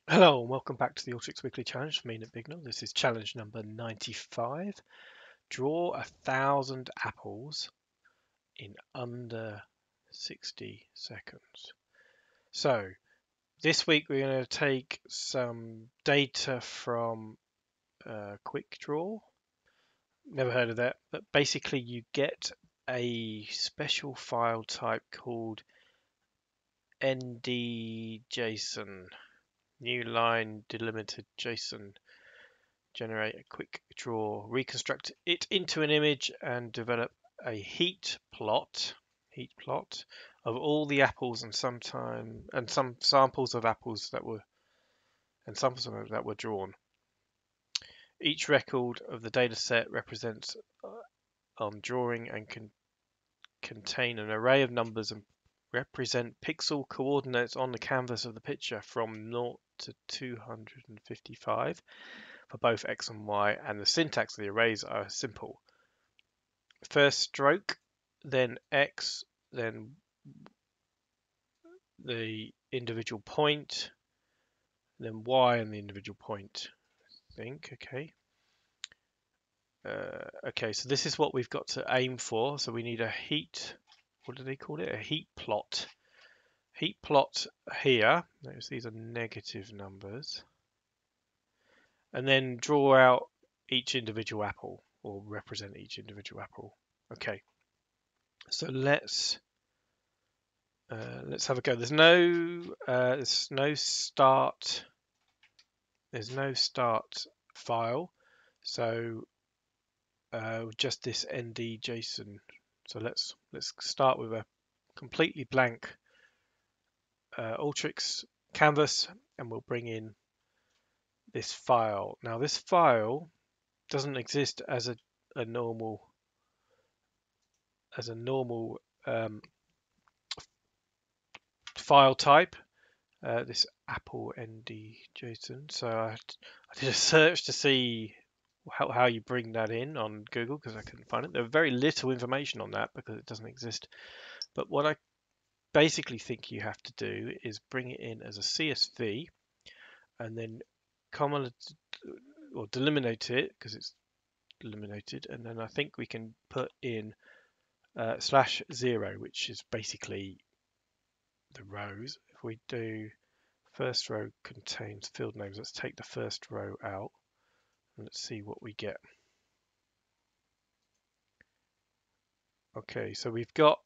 Hello and welcome back to the Alteryx Weekly Challenge for me at Bignell. This is challenge number 95. Draw 1,000 apples in under 60 seconds. So this week we're going to take some data from Quick Draw. Never heard of that, but basically you get a special file type called ndJSON, new line delimited JSON. Generate a quick draw, reconstruct it into an image, and develop a heat plot of all the apples and some samples of apples that were drawn. Each record of the data set represents on drawing and can contain an array of numbers and represent pixel coordinates on the canvas of the picture from 0 to 255 for both x and y, and the syntax of the arrays are simple. First stroke, then x, then the individual point, then y and the individual point, I think. Okay, so this is what we've got to aim for. So we need a heat, what do they call it? A heat plot. Heat plot here. Notice these are negative numbers. And then draw out each individual apple, or represent each individual apple. Okay, so let's have a go. There's no start. There's no start file, so just this ndJSON. So let's start with a completely blank Alteryx canvas, and we'll bring in this file. Now this file doesn't exist as a normal file type. This Apple ndJSON. So I did a search to see how you bring that in on Google because I couldn't find it. There's very little information on that because it doesn't exist. But what I basically think you have to do is bring it in as a CSV and then comma or delimitate it because it's delimited, and then I think we can put in /0, which is basically the rows. If we do first row contains field names, let's take the first row out and let's see what we get. Okay, so we've got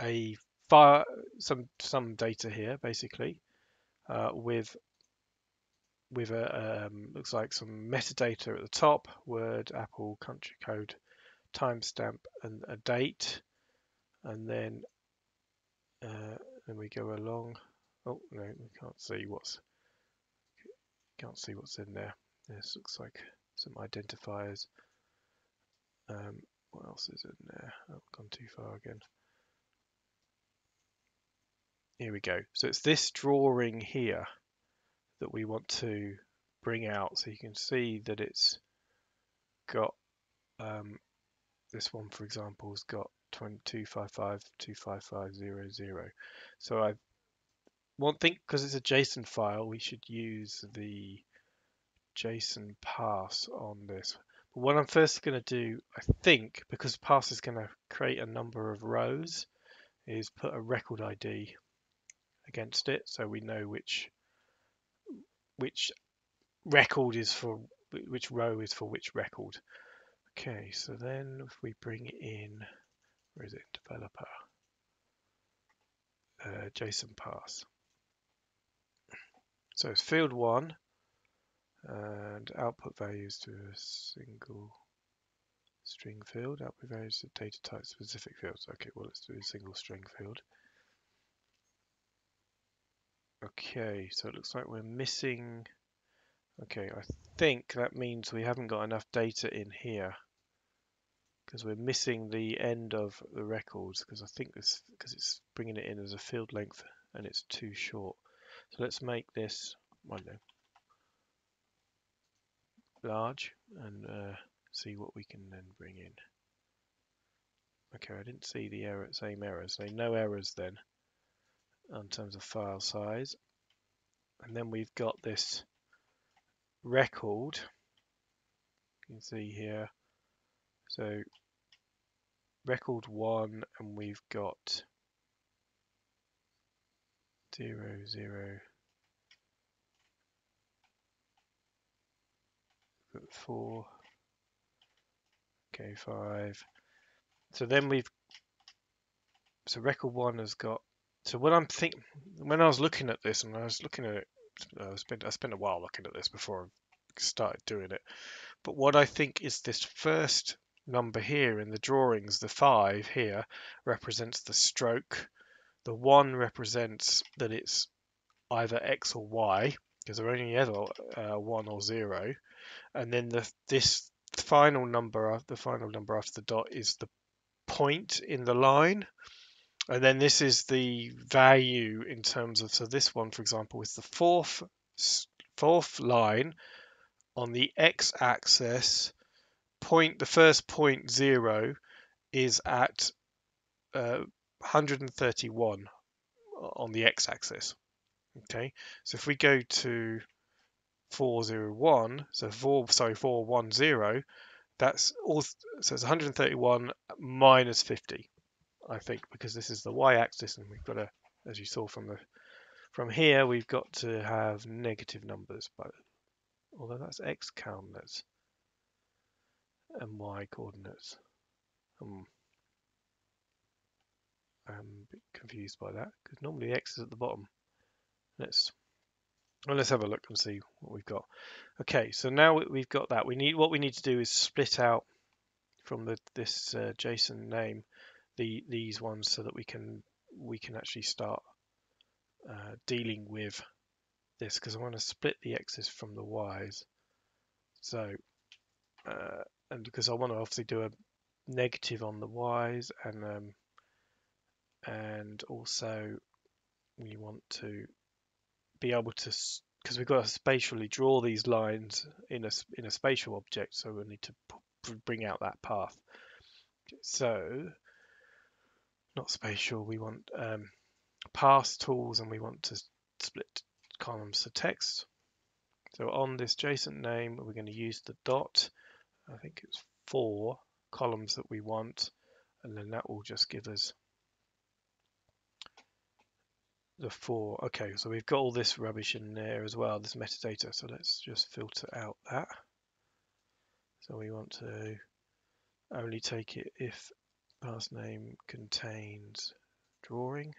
a file, some data here basically with a looks like some metadata at the top, word, apple, country code, timestamp, and a date, and then we go along. Oh no, we can't see what's in there. This looks like some identifiers. What else is in there? I've gone too far again. Here we go. So it's this drawing here that we want to bring out. So you can see that it's got this one, for example, has got 255.255.0.0. So I think because it's a JSON file, we should use the JSON pass on this. But what I'm first going to do, I think, because pass is going to create a number of rows, is put a record ID against it so we know which record is for which row is for which record. Okay, so then if we bring in, where is it, developer, JSON pass. So it's field 1 and output values to a single string field, output values to data type specific fields. Okay, well let's do a single string field. Okay, so it looks like we're missing. Okay, I think that means we haven't got enough data in here because we're missing the end of the records, because I think this, because it's bringing it in as a field length and it's too short. So let's make this, I don't know, large and see what we can then bring in. Okay, I didn't see the same errors. So no errors then in terms of file size. and then we've got this record. You can see here. So record 1, and we've got 0, 0, 4, okay, 5. So then so record 1 has got. So when when I was looking at this, and I was looking at it, I spent a while looking at this before I started doing it. But what I think is this first number here in the drawings, the 5 here, represents the stroke. The 1 represents that it's either X or Y, because there are only ever 1 or 0. And then this final number, the final number after the dot, is the point in the line. And then this is the value in terms of, so this one, for example, is the fourth line on the x-axis. The first point 0 is at 131 on the x-axis. Okay, so if we go to 401, so 410, that's all. So it's 131 minus 50. I think, because this is the y-axis, and we've got to, as you saw from here, we've got to have negative numbers, but although that's x coordinates and y coordinates, I'm a bit confused by that, because normally x is at the bottom. Let's have a look and see what we've got. Okay, so now we've got that. What we need to do is split out from this JSON name these ones, so that we can actually start dealing with this, because I want to split the x's from the y's. So and because I want to obviously do a negative on the y's, and also we want to be able to, because we've got to spatially draw these lines in a spatial object, so we'll need to bring out that path. So not spatial, we want path tools, and we want to split columns to text. So on this JSON name, we're going to use the dot. I think it's 4 columns that we want, and then that will just give us the 4. Okay, so we've got all this rubbish in there as well, this metadata. So let's just filter out that. So we want to only take it if class name contains drawing,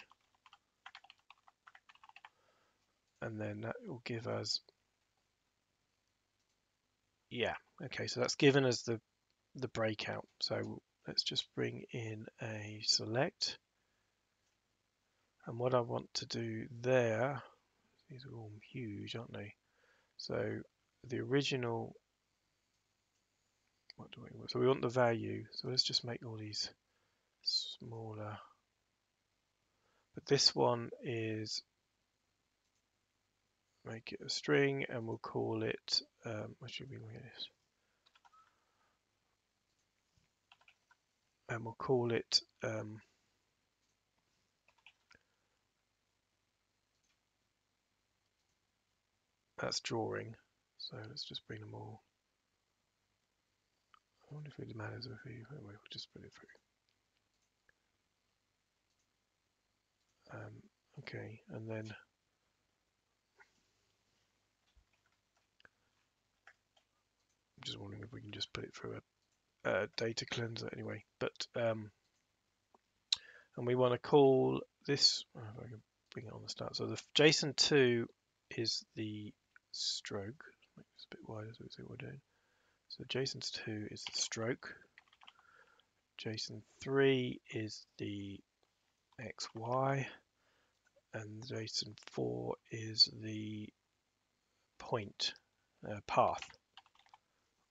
and then that will give us, yeah, okay, so that's given us the breakout. So let's just bring in a select, and what I want to do there, these are all huge, aren't they? So the original, what do we want? So we want the value, so let's just make all these smaller, but this one is, make it a string, and we'll call it what should we make this, and we'll call it that's drawing. So let's just bring them all. I wonder if it matters if we'll just put it through. Okay, and then I'm just wondering if we can just put it through a data cleanser anyway. But and we want to call this. If I can bring it on the start. So the JSON2 is the stroke. Make this a bit wider so we see what we're doing. So JSON2 is the stroke. JSON3 is the XY, and JSON4 is the point path.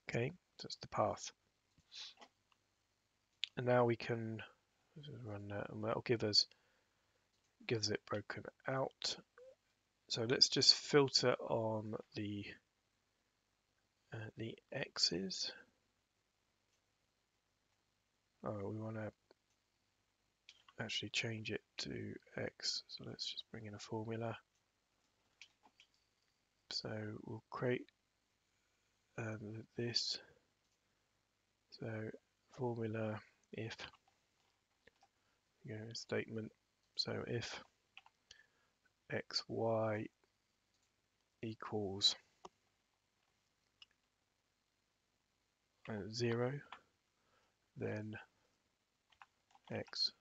Okay, so that's the path. And now we can run that, and that'll gives it broken out. So let's just filter on the x's. Oh, we want to actually change it to x, so let's just bring in a formula. So we'll create this. So formula if statement. So if x, y equals 0, then x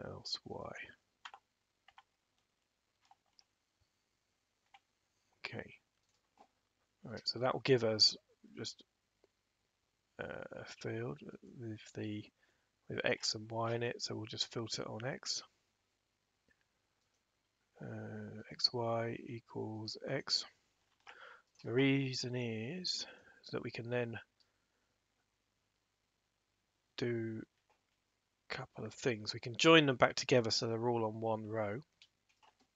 else y. Okay. All right. So that will give us just a field with x and y in it. So we'll just filter on x. Xy equals x. The reason is so that we can then do a couple of things. We can join them back together so they're all on one row.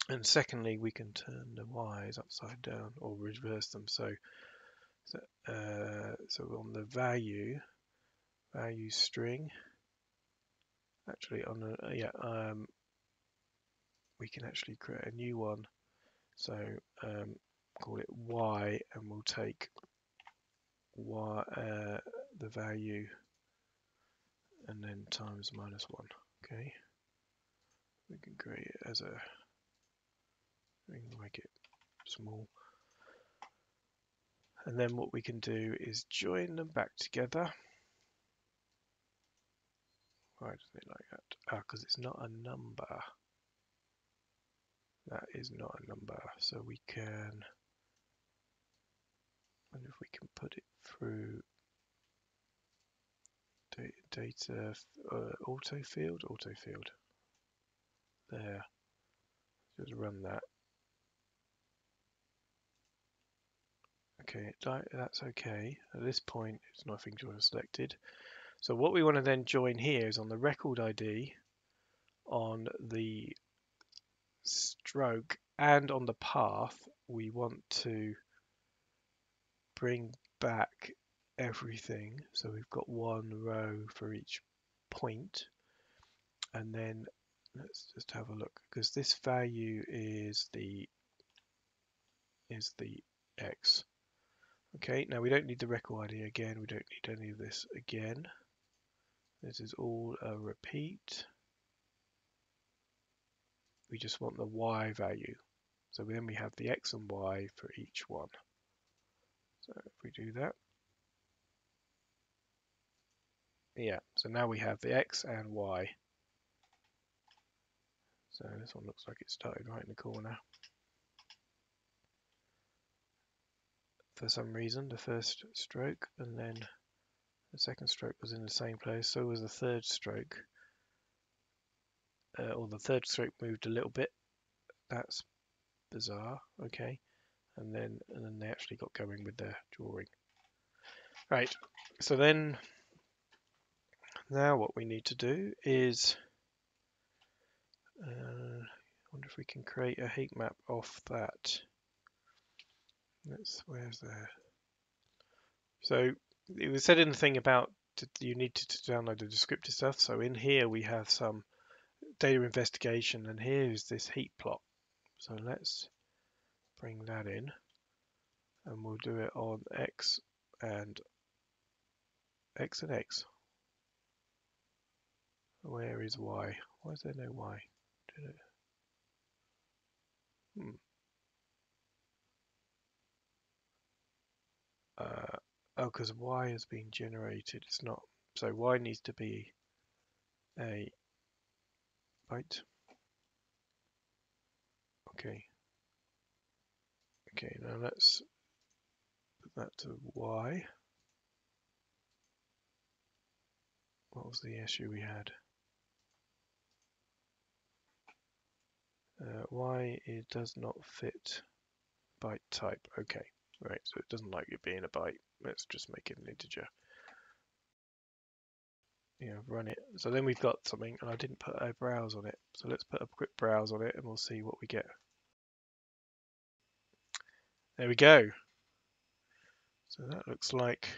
And secondly, we can turn the y's upside down or reverse them. So on the value string, actually on the we can actually create a new one. So call it y, and we'll take y the value and then times -1. Okay, we can create it as a, we can make it small, and then what we can do is join them back together. Why doesn't it like that? Because it's not a number. That is not a number, so we can, and if we can put it through data auto field there, just run that. Okay, that's okay. At this point, it's nothing selected. So what we want to then join here is on the record ID, on the stroke, and on the path. We want to bring back everything. So we've got one row for each point. And then let's just have a look, because this value is the x. Okay, now we don't need the record ID again. We don't need any of this again. This is all a repeat. We just want the y value. So then we have the x and y for each one. So if we do that, yeah, so now we have the x and y. So this one looks like it started right in the corner. For some reason, the first stroke, and then the second stroke was in the same place. So was the third stroke. Or the third stroke moved a little bit. That's bizarre. Okay, and then they actually got going with their drawing. Right. So then, now what we need to do is, I wonder if we can create a heat map off that. Where's there? So it was said in the thing about you need to download the descriptive stuff. So in here we have some data investigation, and here is this heat plot. So let's bring that in, and we'll do it on x and x. Where is y? Why is there no y? Oh, because y has been generated. It's not. So y needs to be a byte. Okay. Okay, now let's put that to y. What was the issue we had? Y, it does not fit byte type. Okay, right, so it doesn't like it being a byte. Let's just make it an integer. Yeah, run it. So then we've got something, and I didn't put a browse on it. So let's put a quick browse on it, and we'll see what we get. There we go. So that looks like,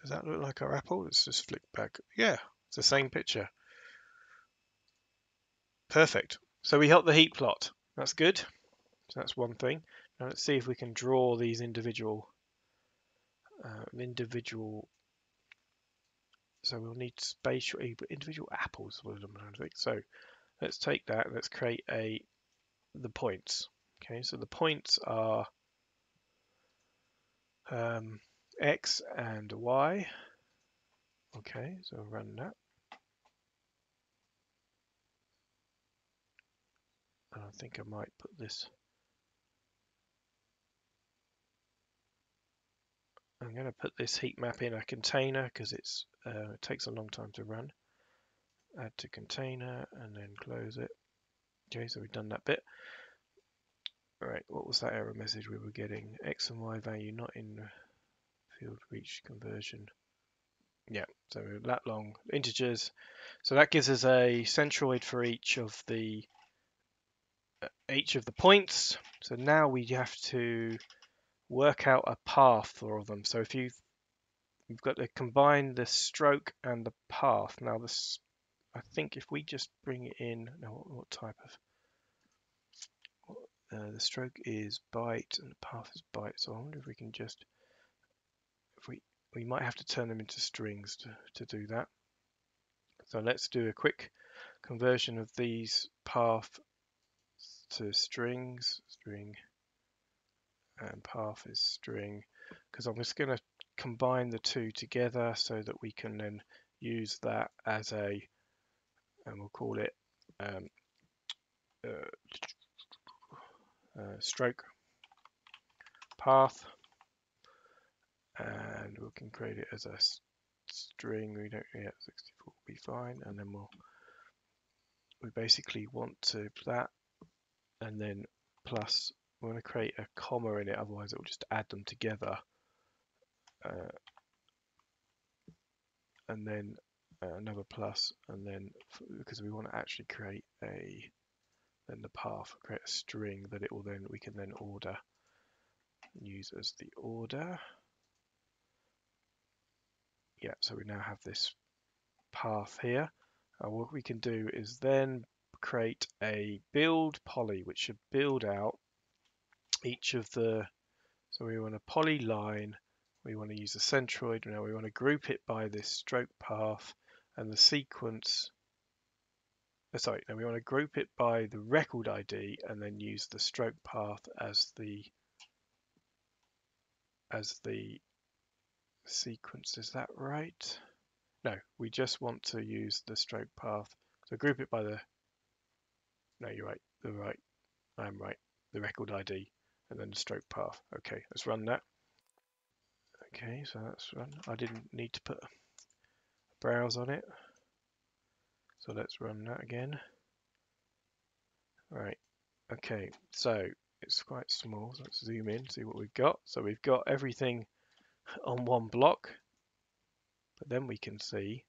does that look like our apple? Let's just flick back. Yeah, it's the same picture. Perfect. So we helped the heat plot. That's good. So that's one thing. Now let's see if we can draw these individual. So we'll need spatial individual apples. So let's take that. Let's create the points. Okay, so the points are X and Y. Okay, so I'll run that. And I think I might put this. I'm going to put this heat map in a container because it takes a long time to run. Add to container and then close it. Okay, so we've done that bit. All right, what was that error message we were getting? X and Y value not in field reach conversion. Yeah, so that long integers. So that gives us a centroid for each of the points. So now we have to work out a path for all of them. So if you've got to combine the stroke and the path. Now this, I think if we just bring it in, now what type of, the stroke is byte and the path is byte. So I wonder if we can just, if we might have to turn them into strings to do that. So let's do a quick conversion of these path to strings, string, and path is string, because I'm just going to combine the two together so that we can then use that as and we'll call it stroke path, and we can create it as a string. We don't yet 64 will be fine, and then we basically want to that, and then plus we want to create a comma in it, otherwise it will just add them together, and then another plus, and then because we want to actually create then the path, create a string that we can then order, use as the order. Yeah, so we now have this path here. What we can do is then create a build poly, which should build out each of the, so we want a polyline, we want to use a centroid, now we want to group it by this stroke path and the sequence, now we want to group it by the record ID and then use the stroke path as the sequence. Is that right? No, we just want to use the stroke path. So group it by no, you're right, I'm right, the record ID and then the stroke path. Okay, let's run that. Okay, so that's run. I didn't need to put a browse on it. So let's run that again. Right, okay, so it's quite small, so let's zoom in, see what we've got. So we've got everything on one block, but then we can see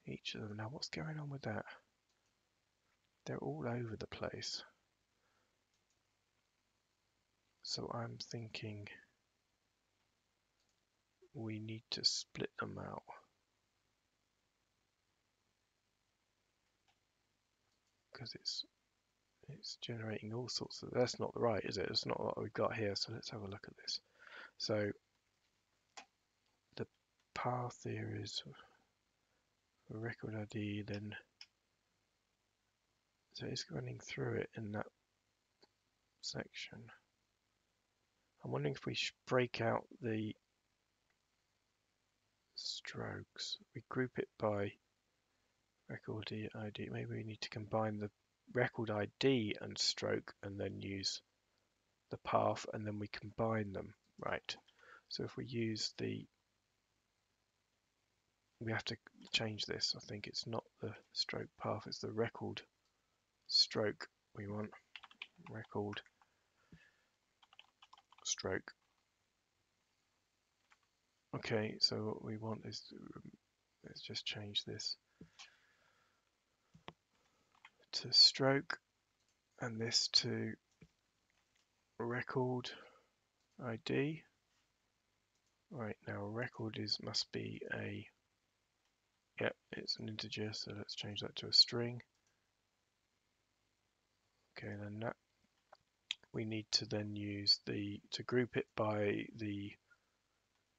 each of them. Now what's going on with that? They're all over the place. So I'm thinking we need to split them out. Because it's generating all sorts of, that's not right, is it? It's not what we've got here. So let's have a look at this. So the path here is record ID, then so it's running through it in that section. I'm wondering if we should break out the strokes. We group it by record ID. Maybe we need to combine the record ID and stroke and then use the path and then we combine them. Right. So if we use we have to change this. I think it's not the stroke path, it's the record stroke we want. Record stroke. Okay, so what we want is let's just change this to stroke and this to record ID. Right, now record must be it's an integer, so let's change that to a string. Okay, then that we need to then use to group it by the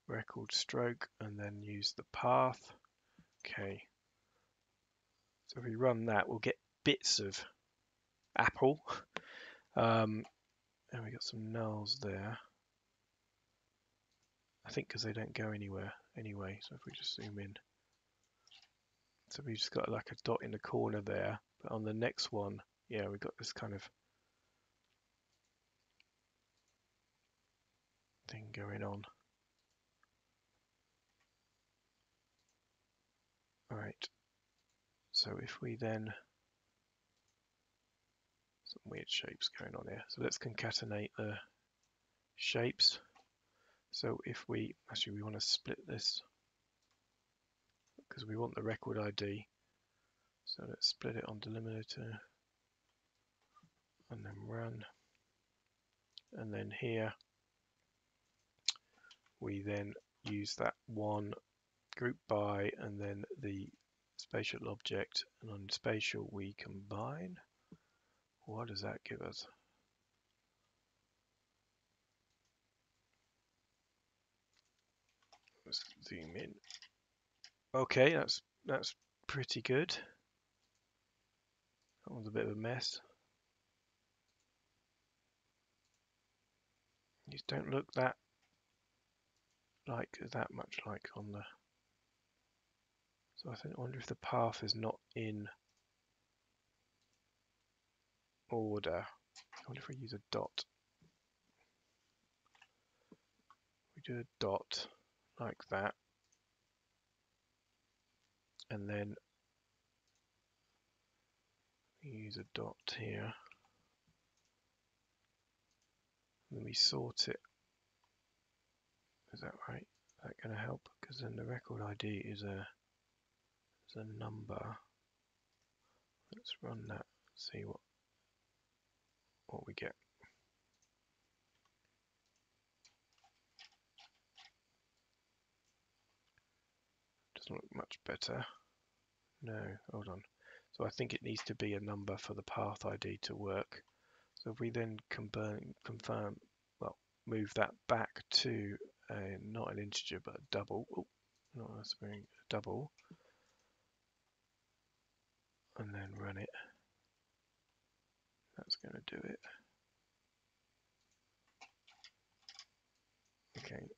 record stroke and then use the path. Okay, so if we run that, we'll get bits of apple. And we got some nulls there. I think because they don't go anywhere anyway. So if we just zoom in, so we've just got like a dot in the corner there. But on the next one, yeah, we've got this kind of thing going on. All right. So if we then, some weird shapes going on here. So let's concatenate the shapes. So if we, actually we want to split this because we want the record ID. So let's split it on delimiter and then run. And then here we then use that one group by and then the spatial object, and on spatial we combine. What does that give us? Let's zoom in. Okay, that's pretty good. That was a bit of a mess. These don't look that much like on the. So I wonder if the path is not in order. I wonder if we use a dot. We do a dot like that, and then we use a dot here. And then we sort it. Is that right? Is that going to help? Because then the record ID is a number. Let's run that. See what we get. Doesn't look much better. No, hold on. So I think it needs to be a number for the path ID to work. So if we then confirm, well, move that back to not an integer but a double. Oh, not a double, and then run it. That's going to do it. Okay.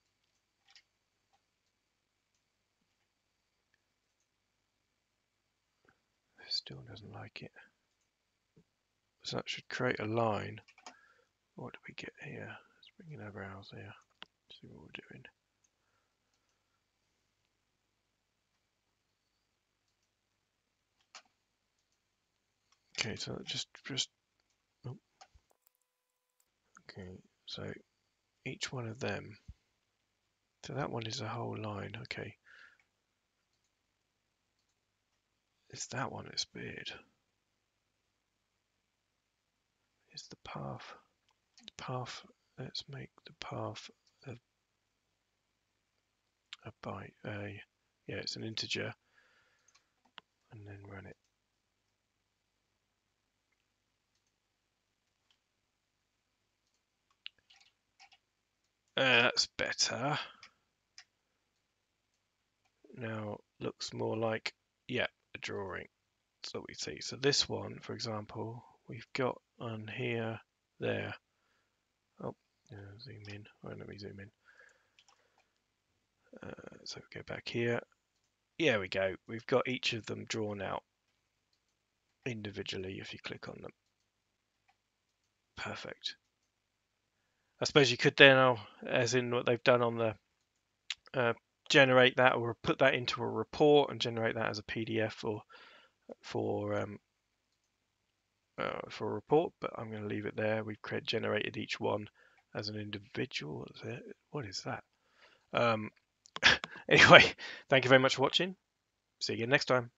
Still doesn't like it. So that should create a line. What do we get here? Let's bring in our browser here. See what we're doing. Okay, so just oh. Okay, so each one of them. So that one is a whole line. Okay, it's that one. It's weird. It's the path. The path. Let's make the path a byte. Yeah, it's an integer, and then run it. That's better. Now looks more like, yeah, a drawing. That's what we see. So this one, for example, we've got on here, there. Oh, zoom in. Well, let me zoom in. So go back here. Here we go. We've got each of them drawn out individually if you click on them. Perfect. I suppose you could then, as in what they've done on the generate that or put that into a report and generate that as a PDF or for a report, but I'm going to leave it there. We've generated each one as an individual. What is that? Anyway, thank you very much for watching. See you again next time.